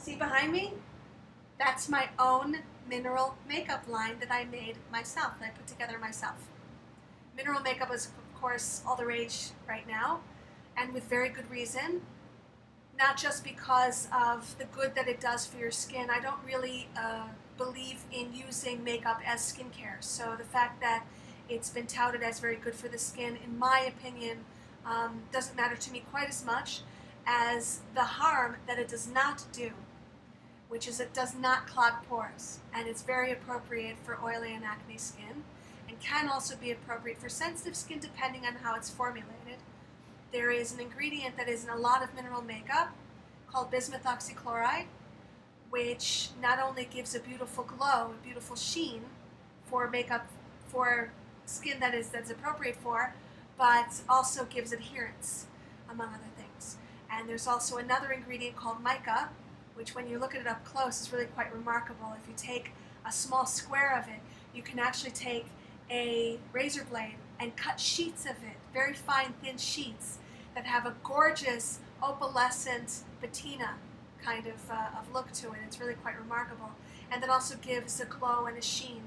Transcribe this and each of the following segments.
See behind me? That's my own mineral makeup line that I made myself, that I put together myself. Mineral makeup is, of course, all the rage right now, and with very good reason. Not just because of the good that it does for your skin. I don't really believe in using makeup as skincare. So the fact that it's been touted as very good for the skin, in my opinion, doesn't matter to me quite as much as the harm that it does not do, which is it does not clog pores, and it's very appropriate for oily and acne skin, and can also be appropriate for sensitive skin depending on how it's formulated. There is an ingredient that is in a lot of mineral makeup called bismuth oxychloride, which not only gives a beautiful glow, a beautiful sheen for makeup for skin that's appropriate for, but also gives adherence, among other things. And there's also another ingredient called mica, which when you look at it up close is really quite remarkable. If you take a small square of it, you can actually take a razor blade and cut sheets of it, very fine thin sheets that have a gorgeous opalescent patina kind of look to it. It's really quite remarkable. And that also gives a glow and a sheen.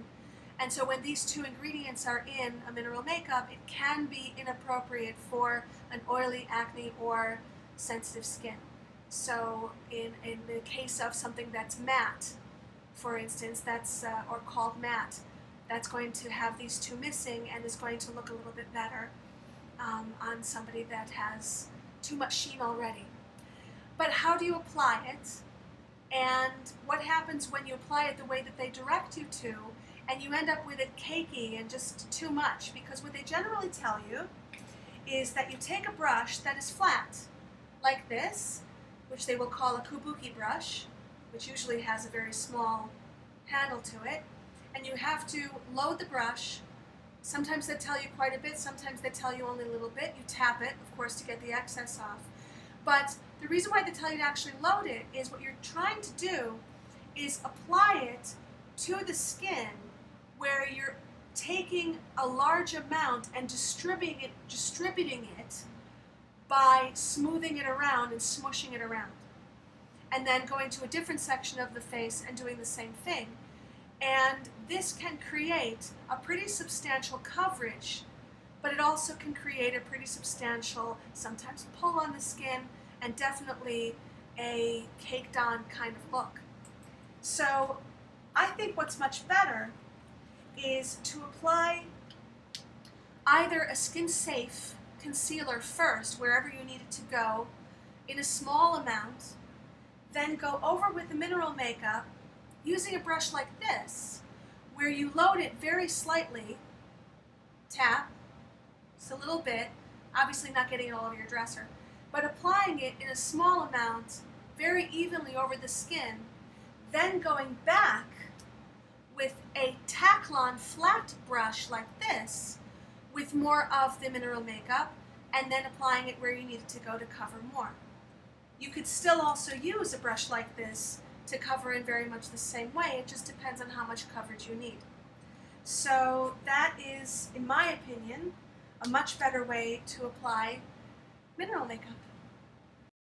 And so when these two ingredients are in a mineral makeup, it can be inappropriate for an oily, acne, or sensitive skin. So in the case of something that's matte, for instance, that's or called matte, that's going to have these two missing and is going to look a little bit better on somebody that has too much sheen already. But how do you apply it? And what happens when you apply it the way that they direct you to, and you end up with it cakey and just too much? Because what they generally tell you is that you take a brush that is flat, like this, which they will call a kabuki brush, which usually has a very small handle to it, and you have to load the brush. Sometimes they tell you quite a bit, sometimes they tell you only a little bit. You tap it, of course, to get the excess off. But the reason why they tell you to actually load it is what you're trying to do is apply it to the skin where you're taking a large amount and distributing it by smoothing it around and smushing it around. And then going to a different section of the face and doing the same thing. And this can create a pretty substantial coverage, but it also can create a pretty substantial, sometimes pull on the skin, and definitely a caked on kind of look. So I think what's much better is to apply either a skin safe concealer first, wherever you need it to go, in a small amount, then go over with the mineral makeup using a brush like this, where you load it very slightly, tap, just a little bit, obviously not getting it all over your dresser, but applying it in a small amount very evenly over the skin, then going back with a Taklon flat brush like this with more of the mineral makeup, and then applying it where you need it to go to cover more. You could still also use a brush like this to cover in very much the same way. It just depends on how much coverage you need. So that is, in my opinion, a much better way to apply mineral makeup.